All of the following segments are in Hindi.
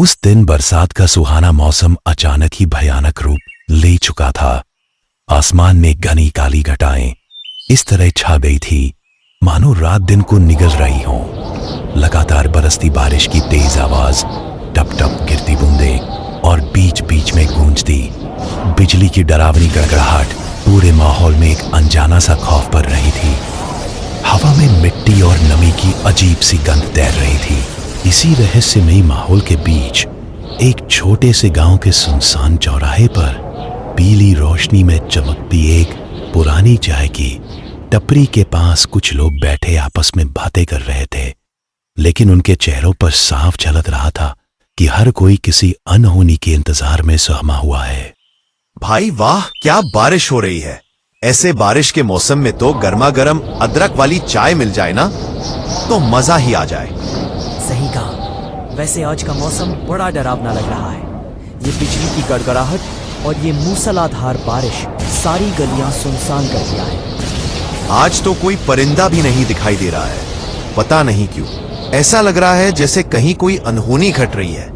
उस दिन बरसात का सुहाना मौसम अचानक ही भयानक रूप ले चुका था। आसमान में घनी काली घटाएं इस तरह छा गई थी मानो रात दिन को निगल रही हो। लगातार बरसती बारिश की तेज आवाज, टप टप गिरती बूंदें और बीच बीच में गूंजती बिजली की डरावनी गड़गड़ाहट पूरे माहौल में एक अनजाना सा खौफ भर रही थी। हवा में मिट्टी और नमी की अजीब सी गंध तैर रही थी। इसी रहस्यमयी माहौल के बीच एक छोटे से गांव के सुनसान चौराहे पर पीली रोशनी में चमकती एक पुरानी चाय की टपरी के पास कुछ लोग बैठे आपस में बातें कर रहे थे, लेकिन उनके चेहरों पर साफ झलक रहा था कि हर कोई किसी अनहोनी के इंतजार में सहमा हुआ है। भाई वाह, क्या बारिश हो रही है। ऐसे बारिश के मौसम में तो गर्मा गर्म अदरक वाली चाय मिल जाए ना तो मजा ही आ जाए। सही कहा। वैसे आज का मौसम बड़ा डरावना लग रहा है। ये बिजली की गड़गड़ाहट और ये मूसलाधार बारिश सारी गलियां सुनसान कर दिया है। आज तो कोई परिंदा भी नहीं दिखाई दे रहा है। पता नहीं क्यों ऐसा लग रहा है जैसे कहीं कोई अनहोनी घट रही है।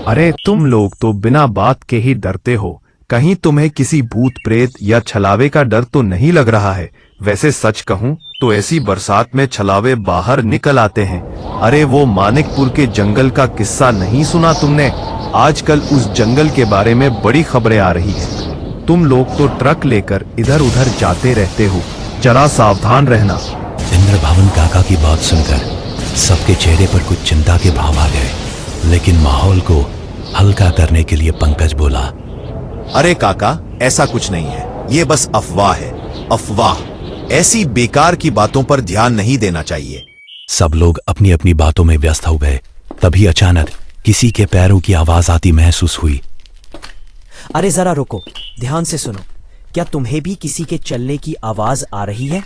अरे तुम लोग तो बिना बात के ही डरते हो। कहीं तुम्हें किसी भूत प्रेत या छलावे का डर तो नहीं लग रहा है? वैसे सच कहूं तो ऐसी बरसात में छलावे बाहर निकल आते हैं। अरे वो मानिकपुर के जंगल का किस्सा नहीं सुना तुमने? आजकल उस जंगल के बारे में बड़ी खबरें आ रही है। तुम लोग तो ट्रक लेकर इधर उधर जाते रहते हो, जरा सावधान रहना। इंद्रभवन काका की बात सुनकर सबके चेहरे पर कुछ चिंता के भाव आ गए, लेकिन माहौल को हल्का करने के लिए पंकज बोला, अरे काका, ऐसा कुछ नहीं है। ये बस अफवाह है, अफवाह। ऐसी बेकार की बातों पर ध्यान नहीं देना चाहिए। सब लोग अपनी अपनी बातों में व्यस्त हो गए। तभी अचानक किसी के पैरों की आवाज आती महसूस हुई। अरे जरा रुको, ध्यान से सुनो। क्या तुम्हें भी किसी के चलने की आवाज आ रही है?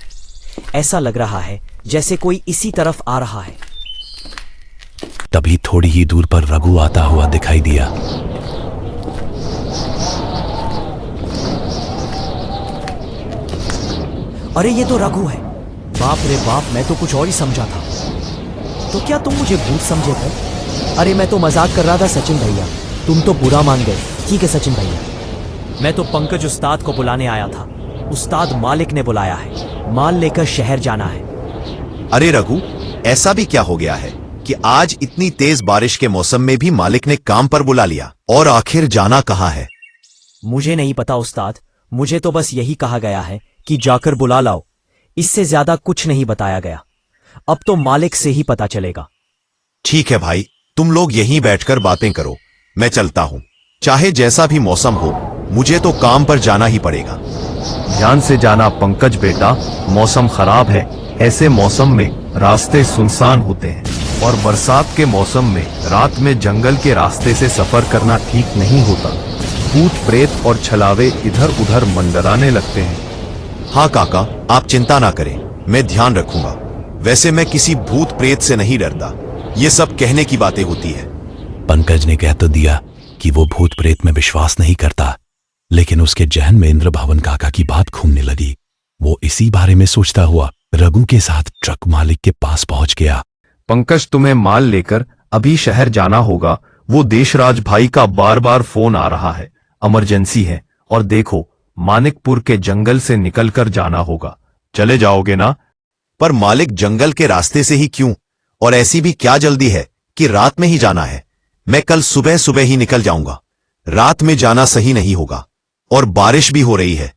ऐसा लग रहा है जैसे कोई इसी तरफ आ रहा है। तभी थोड़ी ही दूर पर रघु आता हुआ दिखाई दिया। अरे ये तो रघु है। बाप रे बाप, मैं तो कुछ और ही समझा था। तो क्या तुम मुझे भूत समझे थे? अरे मैं तो मजाक कर रहा था सचिन भैया, तुम तो बुरा मान गए। ठीक है सचिन भैया, मैं तो पंकज उस्ताद को बुलाने आया था। उस्ताद मालिक ने बुलाया है, माल लेकर शहर जाना है। अरे रघु, ऐसा भी क्या हो गया है कि आज इतनी तेज बारिश के मौसम में भी मालिक ने काम पर बुला लिया? और आखिर जाना कहाँ है? मुझे नहीं पता उस्ताद, मुझे तो बस यही कहा गया है कि जाकर बुला लाओ। इससे ज्यादा कुछ नहीं बताया गया। अब तो मालिक से ही पता चलेगा। ठीक है भाई, तुम लोग यहीं बैठकर बातें करो, मैं चलता हूं। चाहे जैसा भी मौसम हो, मुझे तो काम पर जाना ही पड़ेगा। ध्यान से जाना पंकज बेटा, मौसम खराब है। ऐसे मौसम में रास्ते सुनसान होते हैं और बरसात के मौसम में रात में जंगल के रास्ते से सफर करना ठीक नहीं होता। भूत प्रेत और छलावे इधर उधर मंडराने लगते हैं। हाँ काका, आप चिंता ना करें, मैं ध्यान रखूंगा। वैसे मैं किसी भूत प्रेत से नहीं डरता, ये सब कहने की बातें होती है। पंकज ने कह तो दिया कि वो भूत प्रेत में विश्वास नहीं करता, लेकिन उसके जहन में इंद्रभवन काका की बात घूमने लगी। वो इसी बारे में सोचता हुआ रघु के साथ ट्रक मालिक के पास पहुंच गया। पंकज, तुम्हें माल लेकर अभी शहर जाना होगा। वो देशराज भाई का बार बार फोन आ रहा है, इमरजेंसी है। और देखो, मानिकपुर के जंगल से निकलकर जाना होगा। चले जाओगे ना? पर मालिक, जंगल के रास्ते से ही क्यों? और ऐसी भी क्या जल्दी है कि रात में ही जाना है? मैं कल सुबह सुबह ही निकल जाऊंगा। रात में जाना सही नहीं होगा और बारिश भी हो रही है।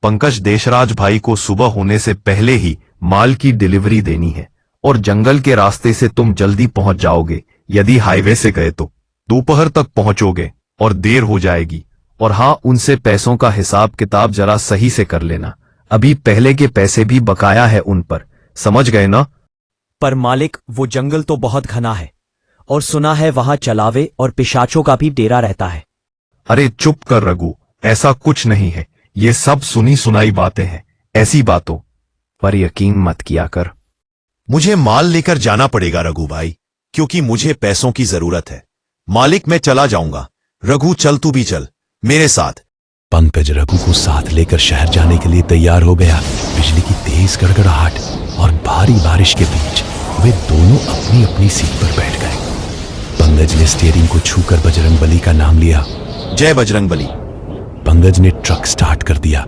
पंकज, देशराज भाई को सुबह होने से पहले ही माल की डिलीवरी देनी है और जंगल के रास्ते से तुम जल्दी पहुंच जाओगे। यदि हाईवे से गए तो दोपहर तक पहुंचोगे और देर हो जाएगी। और हाँ, उनसे पैसों का हिसाब किताब जरा सही से कर लेना। अभी पहले के पैसे भी बकाया है उन पर, समझ गए ना? पर मालिक, वो जंगल तो बहुत घना है और सुना है वहां चलावे और पिशाचों का भी डेरा रहता है। अरे चुप कर रघु, ऐसा कुछ नहीं है। ये सब सुनी सुनाई बातें हैं। ऐसी बातों पर यकीन मत किया कर। मुझे माल लेकर जाना पड़ेगा रघु भाई, क्योंकि मुझे पैसों की जरूरत है। मालिक, मैं चला जाऊंगा। रघु, चल तू भी चल मेरे साथ। पंकज रघु को साथ लेकर शहर जाने के लिए तैयार हो गया। बिजली की तेज गड़गड़ाहट और भारी बारिश के बीच वे दोनों अपनी अपनी सीट पर बैठ गए। पंकज ने स्टीयरिंग को छूकर बजरंगबली का नाम लिया। जय बजरंगबली। पंकज ने ट्रक स्टार्ट कर दिया,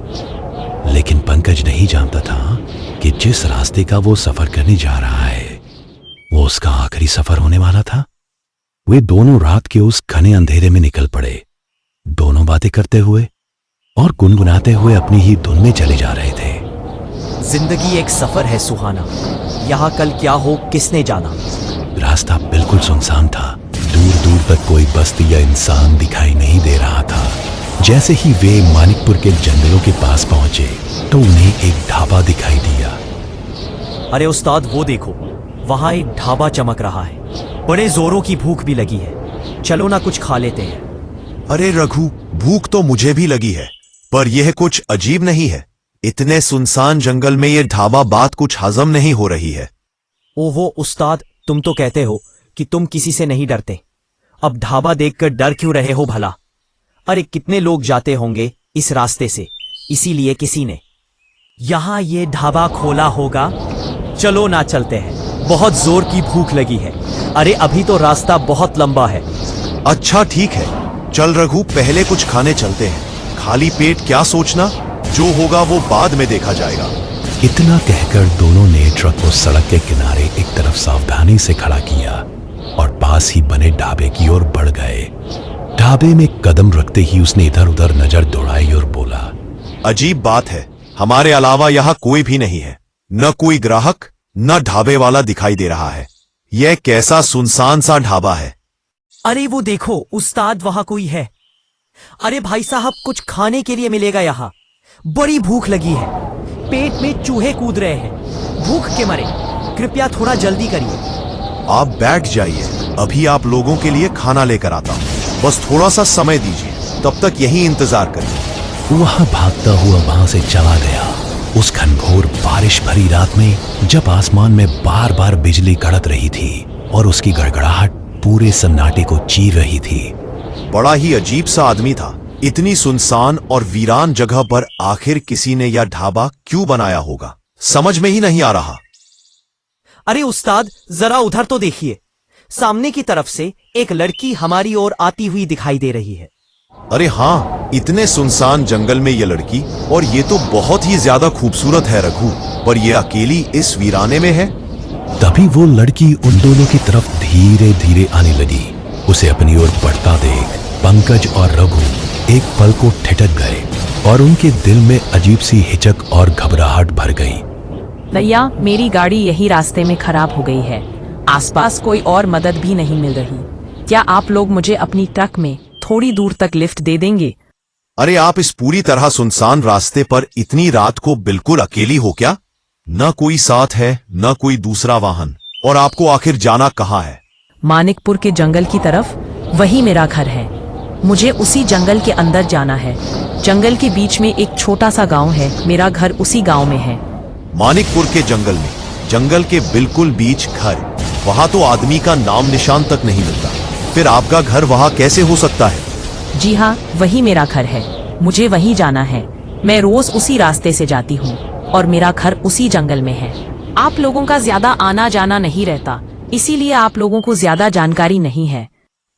लेकिन पंकज नहीं जानता था कि जिस रास्ते का वो सफर करने जा रहा है वो उसका आखिरी सफर होने वाला था। वे दोनों रात के उस घने अंधेरे में निकल पड़े, दोनों बातें करते हुए और गुनगुनाते हुए अपनी ही धुन में चले जा रहे थे। जिंदगी एक सफर है सुहाना, यहाँ कल क्या हो किसने जाना। रास्ता बिल्कुल सुनसान था, दूर दूर तक कोई बस्ती या इंसान दिखाई नहीं दे रहा था। जैसे ही वे मानिकपुर के जंगलों के पास पहुंचे तो उन्हें एक ढाबा दिखाई दिया। अरे उस्ताद वो देखो, वहां एक ढाबा चमक रहा है, बड़े जोरों की भूख भी लगी है, चलो ना कुछ खा लेते हैं। अरे रघु, भूख तो मुझे भी लगी है, पर यह कुछ अजीब नहीं है। इतने सुनसान जंगल में यह ढाबा बात कुछ हजम नहीं हो रही है। ओहो उस्ताद, तुम तो कहते हो कि तुम किसी से नहीं डरते, अब ढाबा देखकर डर क्यों रहे हो भला? अरे कितने लोग जाते होंगे इस रास्ते से, इसीलिए किसी ने यहां ये ढाबा खोला होगा। चलो ना चलते हैं, बहुत जोर की भूख लगी है। अरे अभी तो रास्ता बहुत लंबा है। अच्छा ठीक है, चल रघु, पहले कुछ खाने चलते हैं। खाली पेट क्या सोचना, जो होगा वो बाद में देखा जाएगा। इतना कहकर दोनों ने ट्रक को सड़क के किनारे एक तरफ सावधानी से खड़ा किया और पास ही बने ढाबे की ओर बढ़ गए। ढाबे में कदम रखते ही उसने इधर उधर नजर दौड़ाई और बोला, अजीब बात है, हमारे अलावा यहाँ कोई भी नहीं है, न कोई ग्राहक न ढाबे वाला दिखाई दे रहा है। यह कैसा सुनसान सा ढाबा है। अरे वो देखो उस्ताद, वहां कोई है। अरे भाई साहब, कुछ खाने के लिए मिलेगा यहाँ, बड़ी भूख लगी है, पेट में चूहे कूद रहे हैं, भूख के मारे, कृपया थोड़ा जल्दी करिए। आप बैठ जाइए, अभी आप लोगों के लिए खाना लेकर आता हूँ, बस थोड़ा सा समय दीजिए, तब तक यही इंतजार करिए। वहां भागता हुआ वहां से चला गया। उस घनघोर बारिश भरी रात में जब आसमान में बार बार बिजली कड़क रही थी और उसकी गड़गड़ाहट पूरे सन्नाटे को चीर रही थी। बड़ा ही अजीब सा आदमी था। इतनी सुनसान और वीरान जगह पर आखिर किसी ने यह ढाबा क्यों बनाया होगा, समझ में ही नहीं आ रहा। अरे उस्ताद, जरा उधर तो देखिए, सामने की तरफ से एक लड़की हमारी ओर आती हुई दिखाई दे रही है। अरे हाँ, इतने सुनसान जंगल में ये लड़की, और ये तो बहुत ही ज्यादा खूबसूरत है रघु, पर ये अकेली इस वीराने में है। तभी वो लड़की उन दोनों की तरफ धीरे धीरे आने लगी। उसे अपनी ओर बढ़ता देख पंकज और रघु एक पल को ठिठक गए और उनके दिल में अजीब सी हिचक और घबराहट भर गई। भैया, मेरी गाड़ी यही रास्ते में खराब हो गई है, आसपास कोई और मदद भी नहीं मिल रही। क्या आप लोग मुझे अपनी ट्रक में थोड़ी दूर तक लिफ्ट दे देंगे? अरे आप इस पूरी तरह सुनसान रास्ते पर इतनी रात को बिल्कुल अकेली हो क्या? न कोई साथ है न कोई दूसरा वाहन, और आपको आखिर जाना कहाँ है? मानिकपुर के जंगल की तरफ, वही मेरा घर है। मुझे उसी जंगल के अंदर जाना है। जंगल के बीच में एक छोटा सा गांव है, मेरा घर उसी गांव में है। मानिकपुर के जंगल में, जंगल के बिल्कुल बीच घर, वहां तो आदमी का नाम निशान तक नहीं मिलता, फिर आपका घर वहां कैसे हो सकता है? जी हाँ, वही मेरा घर है, मुझे वहीं जाना है। मैं रोज उसी रास्ते से जाती हूँ और मेरा घर उसी जंगल में है। आप लोगों का ज्यादा आना जाना नहीं रहता, इसीलिए आप लोगों को ज्यादा जानकारी नहीं है।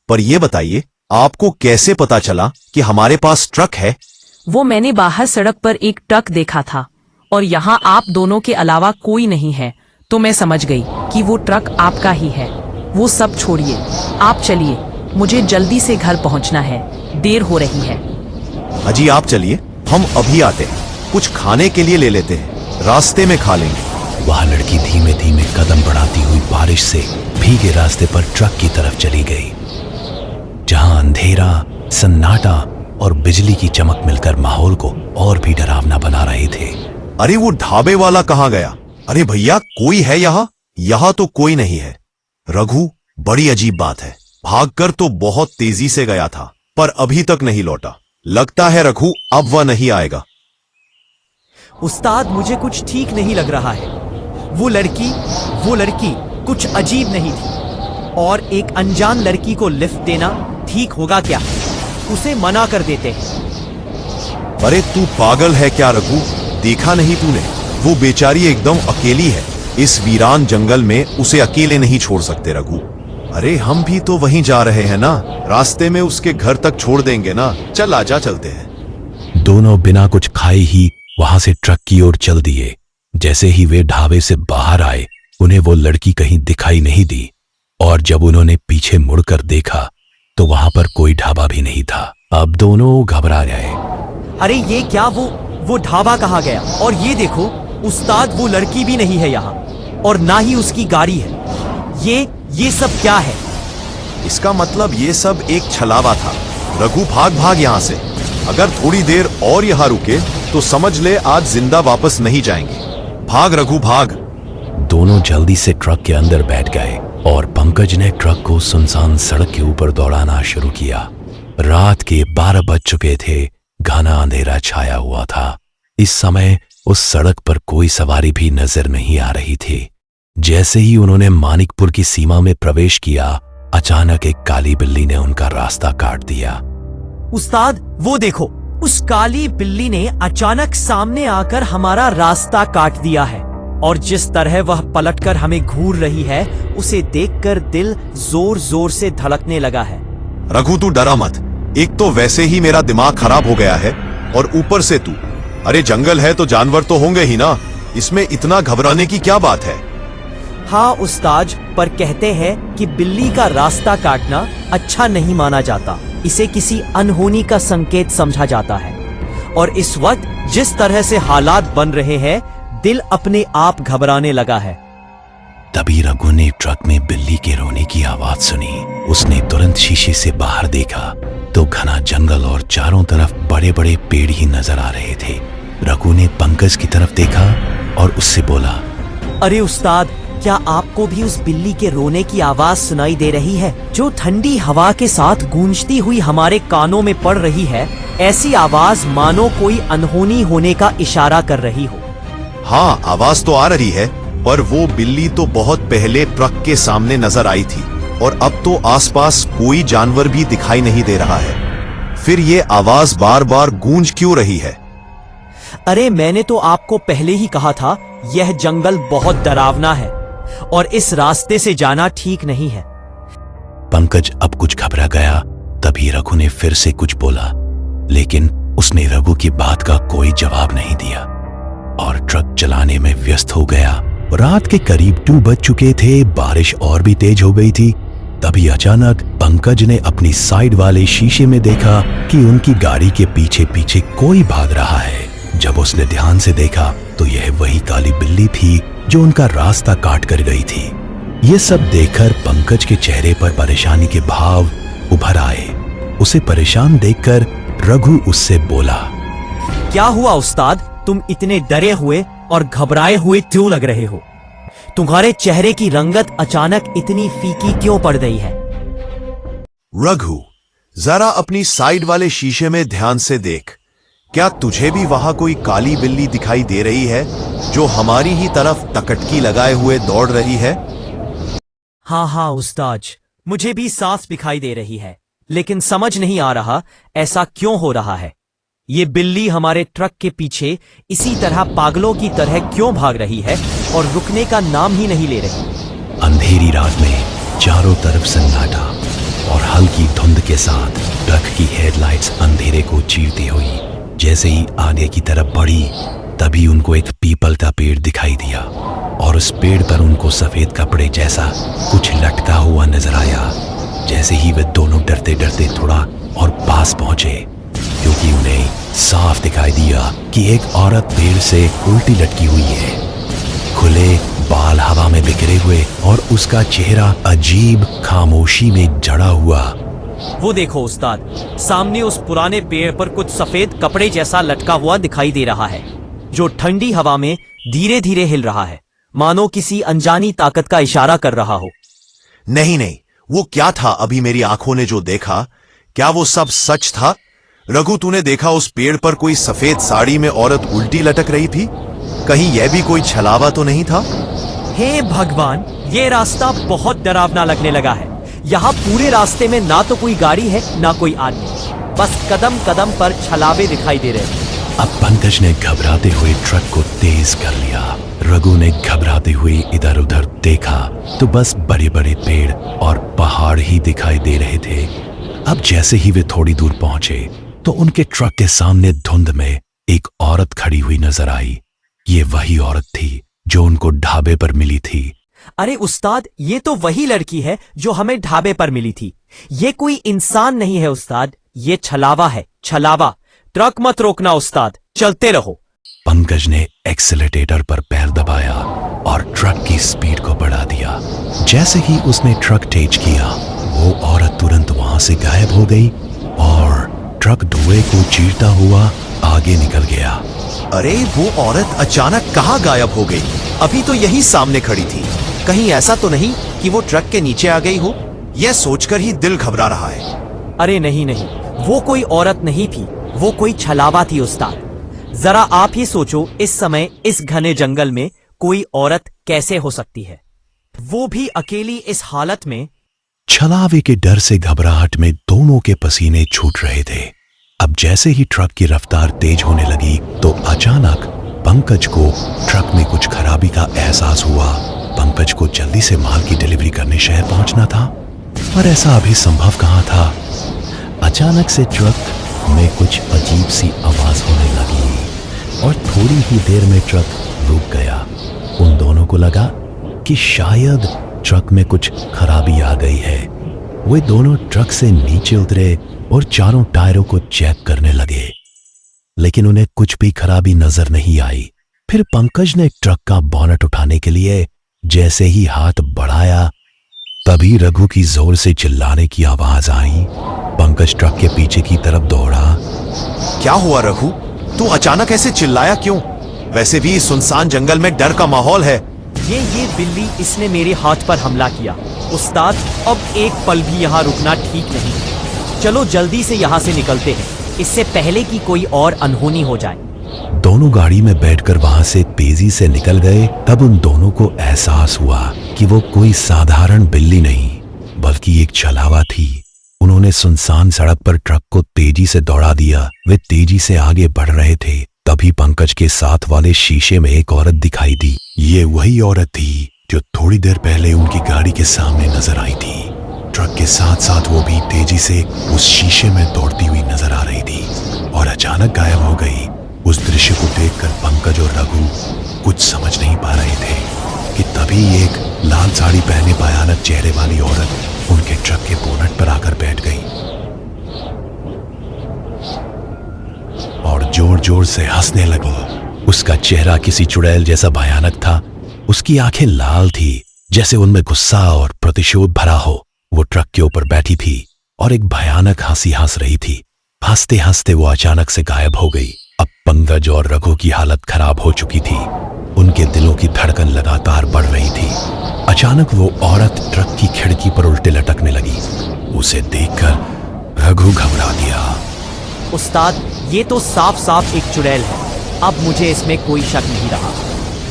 पर यह बताइए, आपको कैसे पता चला कि हमारे पास ट्रक है? वो मैंने बाहर सड़क पर एक ट्रक देखा था और यहाँ आप दोनों के अलावा कोई नहीं है, तो मैं समझ गई कि वो ट्रक आपका ही है। वो सब छोड़िए, आप चलिए, मुझे जल्दी से घर पहुँचना है, देर हो रही है। अजी आप चलिए, हम अभी आते हैं, कुछ खाने के लिए ले लेते हैं, रास्ते में खा लेंगे। वह लड़की धीमे धीमे कदम बढ़ाती हुई बारिश से भीगे रास्ते पर ट्रक की तरफ चली गई, जहां अंधेरा, सन्नाटा और बिजली की चमक मिलकर माहौल को और भी डरावना बना रहे थे। अरे वो ढाबे वाला कहाँ गया? अरे भैया, कोई है यहाँ? यहाँ तो कोई नहीं है। रघु, बड़ी अजीब बात है, भागकर तो बहुत तेजी से गया था पर अभी तक नहीं लौटा। लगता है रघु अब वह नहीं आएगा। उस्ताद, मुझे कुछ ठीक नहीं लग रहा है। वो लड़की कुछ अजीब नहीं थी, और एक अनजान लड़की को लिफ्ट देना ठीक होगा क्या? उसे मना कर देते हैं। अरे तू पागल है क्या रघु? देखा नहीं तूने? वो बेचारी एकदम अकेली है, इस वीरान जंगल में उसे अकेले नहीं छोड़ सकते रघु। अरे हम भी तो वहीं जा रहे हैं ना, रास्ते में उसके घर तक छोड़ देंगे ना। चल आजा, चलते हैं। दोनों बिना कुछ खाए ही वहां से ट्रक की ओर चल दिए। जैसे ही वे ढाबे से बाहर आए, उन्हें वो लड़की कहीं दिखाई नहीं दी, और जब उन्होंने पीछे मुड़कर देखा तो वहां पर कोई ढाबा भी नहीं था। अब दोनों घबरा गए। अरे ये क्या, वो ढाबा कहाँ गया? और ये देखो उस्ताद, वो लड़की भी नहीं है यहाँ, और ना ही उसकी गाड़ी है। ये सब क्या है? इसका मतलब ये सब एक छलावा था। रघु भाग यहाँ से। अगर थोड़ी देर और यहाँ रुके तो समझ ले आज जिंदा वापस नहीं जाएंगे। भाग रघु भाग। दोनों जल्दी से ट्रक के अंदर बैठ गए और पंकज ने ट्रक को सुनसान सड़क के ऊपर दौड़ाना शुरू किया। रात के 12 बज चुके थे। घना अंधेरा छाया हुआ था। इस समय उस सड़क पर कोई सवारी भी नजर नहीं आ रही थी। जैसे ही उन्होंने मानिकपुर की सीमा में प्रवेश किया, अचानक एक काली बिल्ली ने उनका रास्ता काट दिया। उस्ताद, वो देखो, उस काली बिल्ली ने अचानक सामने आकर हमारा रास्ता काट दिया है, और जिस तरह वह पलटकर हमें घूर रही है, उसे देखकर दिल जोर जोर से धड़कने लगा है। रघु तू डरा मत। एक तो वैसे ही मेरा दिमाग खराब हो गया है, और ऊपर से तू। अरे जंगल है तो जानवर तो होंगे ही ना, इसमें इतना घबराने की क्या बात है? हाँ उस्ताद, पर कहते हैं कि बिल्ली का रास्ता काटना अच्छा नहीं माना जाता। इसे किसी अनहोनी का संकेत समझा जाता है, और इस वक्त जिस तरह से हालात बन रहे हैं, दिल अपने आप घबराने लगा है। तभी रघु ने ट्रक में बिल्ली के रोने की आवाज सुनी। उसने तुरंत शीशे से बाहर देखा तो घना जंगल और चारों तरफ बड़े बड़े पेड़ ही नजर आ रहे थे। रघु ने पंकज की तरफ देखा और उससे बोला, अरे उस्ताद, क्या आपको भी उस बिल्ली के रोने की आवाज सुनाई दे रही है, जो ठंडी हवा के साथ गूंजती हुई हमारे कानों में पड़ रही है? ऐसी आवाज मानो कोई अनहोनी होने का इशारा कर रही हो। हाँ, आवाज तो आ रही है, पर वो बिल्ली तो बहुत पहले ट्रक के सामने नजर आई थी, और अब तो आसपास कोई जानवर भी दिखाई नहीं दे रहा है। फिर ये आवाज बार बार गूंज क्यों रही है? अरे मैंने तो आपको पहले ही कहा था, यह जंगल बहुत डरावना है, और इस रास्ते से जाना ठीक नहीं है। पंकज अब कुछ घबरा गया। तभी रघु ने फिर से कुछ बोला, लेकिन उसने रघु की बात का कोई जवाब नहीं दिया और ट्रक चलाने में व्यस्त हो गया। रात के करीब 2 बज चुके थे। बारिश और भी तेज हो गई थी। तभी अचानक पंकज ने अपनी साइड वाले शीशे में देखा कि उनकी गाड़ी के पीछे पीछे कोई भाग रहा है। जब उसने ध्यान से देखा तो यह वही काली बिल्ली थी जो उनका रास्ता काट कर गई थी। यह सब देखकर पंकज के चेहरे पर परेशानी के भाव उभर आए। उसे परेशान देखकर रघु उससे बोला, क्या हुआ उस्ताद, तुम इतने डरे हुए और घबराए हुए क्यों लग रहे हो? तुम्हारे चेहरे की रंगत अचानक इतनी फीकी क्यों पड़ गई है? रघु, जरा अपनी साइड वाले शीशे में ध्यान से देख। क्या तुझे भी वहां कोई काली बिल्ली दिखाई दे रही है, जो हमारी ही तरफ तकटकी लगाए हुए दौड़ रही है? हाँ उस्ताद, मुझे भी साफ दिखाई दे रही है, लेकिन समझ नहीं आ रहा ऐसा क्यों हो रहा है। ये बिल्ली हमारे ट्रक के पीछे इसी तरह पागलों की तरह क्यों भाग रही है और रुकने का नाम ही नहीं ले रही। अंधेरी रात में चारों तरफ सन्नाटा और हल्की धुंध के साथ ट्रक की हेडलाइट्स अंधेरे को चीरती हुई जैसे ही आगे की तरफ बढ़ी, तभी उनको एक पीपल का पेड़ दिखाई दिया और उस पेड़ पर उनको सफेद कपड़े जैसा कुछ लटका हुआ नजर आया। जैसे ही वे दोनों डरते डरते थोड़ा और पास पहुंचे, क्योंकि उन्हें साफ दिखाई दिया कि एक औरत पेड़ से उल्टी लटकी हुई है, खुले बाल हवा में बिखरे हुए, और उसका चेहरा अजीब खामोशी में जड़ा हुआ। वो देखो उस्ताद, सामने उस पुराने पेड़ पर कुछ सफेद कपड़े जैसा लटका हुआ दिखाई दे रहा है, जो ठंडी हवा में धीरे धीरे हिल रहा है, मानो किसी अनजानी ताकत का इशारा कर रहा हो। नहीं, वो क्या था अभी मेरी आंखों ने जो देखा? क्या वो सब सच था? रघु, तूने देखा उस पेड़ पर कोई सफेद साड़ी में औरत उल्टी लटक रही थी? कहीं यह भी कोई छलावा तो नहीं था? हे भगवान, ये रास्ता बहुत डरावना लगने लगा है। यहाँ पूरे रास्ते में ना तो कोई गाड़ी है ना कोई आदमी, बस कदम कदम पर छलावे दिखाई दे रहे हैं। अब पंकज ने घबराते हुए ट्रक को तेज कर लिया। रघु ने घबराते हुए इधर उधर देखा तो बस बड़े बड़े पेड़ और पहाड़ ही दिखाई दे रहे थे। अब जैसे ही वे थोड़ी दूर पहुंचे तो उनके ट्रक के सामने धुंध में एक औरत खड़ी हुई नजर आई। ये वही औरत थी जो उनको ढाबे पर मिली थी। अरे उस्ताद, ये तो वही लड़की है जो हमें ढाबे पर मिली थी। ये कोई इंसान नहीं है उस्ताद, ये छलावा है, छलावा। ट्रक मत रोकना उस्ताद, चलते रहो। पंकज ने एक्सेलेरेटर पर पैर दबाया और ट्रक की स्पीड को बढ़ा दिया। जैसे ही उसने ट्रक तेज किया, वो औरत तुरंत वहां से गायब हो गई और ट्रक धुएं को चीरता हुआ आगे निकल गया। अरे वो औरत अचानक कहाँ गायब हो गई? अभी तो यही सामने खड़ी थी। कहीं ऐसा तो नहीं कि वो ट्रक के नीचे आ गई हो? यह सोचकर ही दिल घबरा रहा है। अरे नहीं नहीं, वो कोई औरत नहीं थी, वो कोई छलावा थी उस्ताद। जरा आप ही सोचो, इस समय इस घने जंगल में कोई औरत कैसे हो सकती है, वो भी अकेली इस हालत में। छलावे के डर से घबराहट में दोनों के पसीने छूट रहे थे। अब जैसे ही ट्रक की रफ्तार तेज होने लगी तो अचानक पंकज को ट्रक में कुछ खराबी का एहसास हुआ। पंकज को जल्दी से माल की डिलीवरी करने शहर पहुंचना था, पर ऐसा अभी संभव कहां था। अचानक से ट्रक में कुछ अजीब सी आवाज होने लगी और थोड़ी ही देर में ट्रक रुक गया। उन दोनों को लगा कि शायद ट्रक में कुछ खराबी आ गई है। वे दोनों ट्रक से नीचे उतरे और चारों टायरों को चेक करने लगे, लेकिन उन्हें कुछ भी खराबी नजर नहीं आई। फिर पंकज ने ट्रक का बोनट उठाने के लिए जैसे ही हाथ बढ़ाया, तभी रघु की जोर से चिल्लाने की आवाज आई। पंकज ट्रक के पीछे की तरफ दौड़ा। क्या हुआ रघु? तू अचानक ऐसे चिल्लाया क्यों? वैसे भी इस सुनसान जंगल में डर का माहौल है। ये बिल्ली, इसने मेरे हाथ पर हमला किया उस्ताद। अब एक पल भी यहाँ रुकना ठीक नहीं। चलो जल्दी से यहाँ से निकलते हैं, इससे पहले कि कोई और अनहोनी हो जाए। दोनों गाड़ी में बैठकर वहां से तेजी से निकल गए। तब उन दोनों को एहसास हुआ कि वो कोई साधारण बिल्ली नहीं बल्कि एक छलावा थी। उन्होंने सुनसान सड़क पर ट्रक को तेजी से दौड़ा दिया। वे तेजी से आगे बढ़ रहे थे, तभी पंकज के साथ वाले शीशे में एक औरत दिखाई दी। ये वही औरत थी जो थोड़ी देर पहले उनकी गाड़ी के सामने नजर आई थी। ट्रक के साथ साथ वो भी तेजी से उस शीशे में दौड़ती हुई नजर आ रही थी और अचानक गायब हो गई। उस दृश्य को देखकर पंकज और रघु कुछ समझ नहीं पा रहे थे कि तभी एक लाल साड़ी पहने भयानक चेहरे वाली औरत उनके ट्रक के बोनट पर आकर बैठ गई और जोर जोर से हंसने लगी। उसका चेहरा किसी चुड़ैल जैसा भयानक था। उसकी आंखें लाल थी, जैसे उनमें गुस्सा और प्रतिशोध भरा हो। वो ट्रक के ऊपर बैठी थी और एक भयानक हंसी हंस रही थी। हंसते हंसते वो अचानक से गायब हो गई। अब पंकज और रघु की हालत खराब हो चुकी थी। उनके दिलों की धड़कन लगातार बढ़ रही थी। अचानक वो औरत ट्रक की खिड़की पर उल्टे लटकने लगी। उसे देखकर रघु घबरा गया। उस्ताद, ये तो साफ साफ एक चुड़ैल है। अब मुझे इसमें कोई शक नहीं रहा।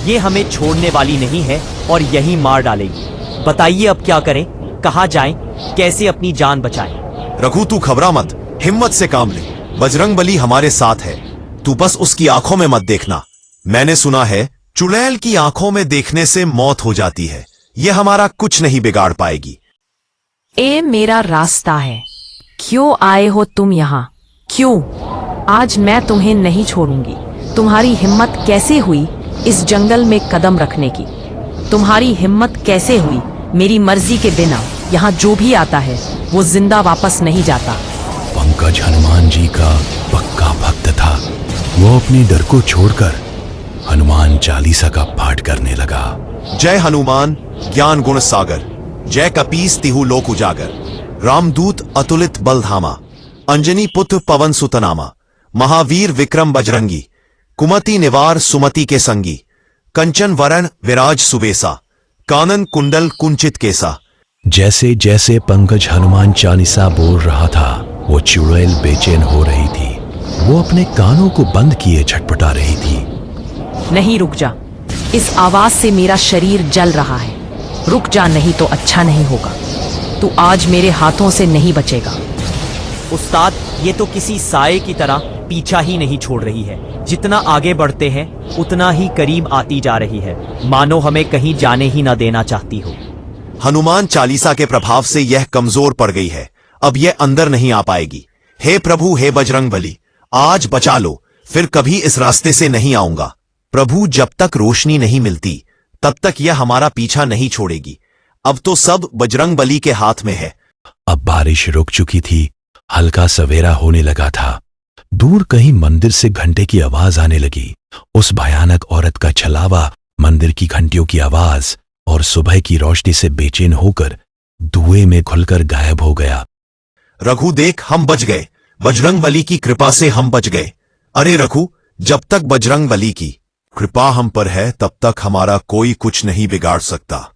ये हमें छोड़ने वाली नहीं है और यही मार डालेगी। बताइए अब क्या करें, कहाँ जाएं, कैसे अपनी जान बचाएं? रघु तू घबरा मत, हिम्मत से काम ले। बजरंगबली हमारे साथ है। तू बस उसकी आंखों में मत देखना। मैंने सुना है चुड़ैल की आंखों में देखने से मौत हो जाती है। यह हमारा कुछ नहीं बिगाड़ पाएगी। ए मेरा रास्ता है। क्यों आए हो तुम यहाँ? क्यों? आज मैं तुम्हें नहीं छोड़ूंगी। तुम्हारी हिम्मत कैसे हुई इस जंगल में कदम रखने की? तुम्हारी हिम्मत कैसे हुई? मेरी मर्जी के बिना यहाँ जो भी आता है वो जिंदा वापस नहीं जाता। पंकज हनुमान जी का पक्का भक्त था। वो अपने डर को छोड़कर हनुमान चालीसा का पाठ करने लगा। जय हनुमान ज्ञान गुण सागर, जय कपीस तिहु लोक उजागर, रामदूत अतुलित बलधामा, अंजनी पुत्र पवन सुतनामा, महावीर विक्रम बजरंगी, कुमति निवार सुमति के संगी, कंचन वरण विराज सुबेसा, कानन कुंडल कुंचित केसा। जैसे जैसे पंकज हनुमान चालीसा बोल रहा था, वो चुड़ैल बेचैन हो रही थी। वो अपने कानों को बंद किए छटपटा रही थी। नहीं, रुक जा। इस आवाज से मेरा शरीर जल रहा है। रुक जा, नहीं तो अच्छा नहीं होगा। तू आज मेरे हाथों से नहीं बचेगा। उस्ताद, ये तो किसी साए की तरह पीछा ही नहीं छोड़ रही है। जितना आगे बढ़ते हैं उतना ही करीब आती जा रही है, मानो हमें कहीं जाने ही न देना चाहती हो। हनुमान चालीसा के प्रभाव से यह कमजोर पड़ गई है, अब यह अंदर नहीं आ पाएगी। हे प्रभु, हे बजरंग बली, आज बचा लो, फिर कभी इस रास्ते से नहीं आऊंगा। प्रभु, जब तक रोशनी नहीं मिलती तब तक यह हमारा पीछा नहीं छोड़ेगी। अब तो सब बजरंग बली के हाथ में है। अब बारिश रुक चुकी थी, हल्का सवेरा होने लगा था। दूर कहीं मंदिर से घंटे की आवाज आने लगी। उस भयानक औरत का छलावा, मंदिर की घंटियों की आवाज और सुबह की रोशनी से बेचैन होकर धुएं में घुलकर गायब हो गया। रघु देख, हम बच गए, बजरंग बली की कृपा से हम बच गए। अरे रघु, जब तक बजरंग बली की कृपा हम पर है तब तक हमारा कोई कुछ नहीं बिगाड़ सकता।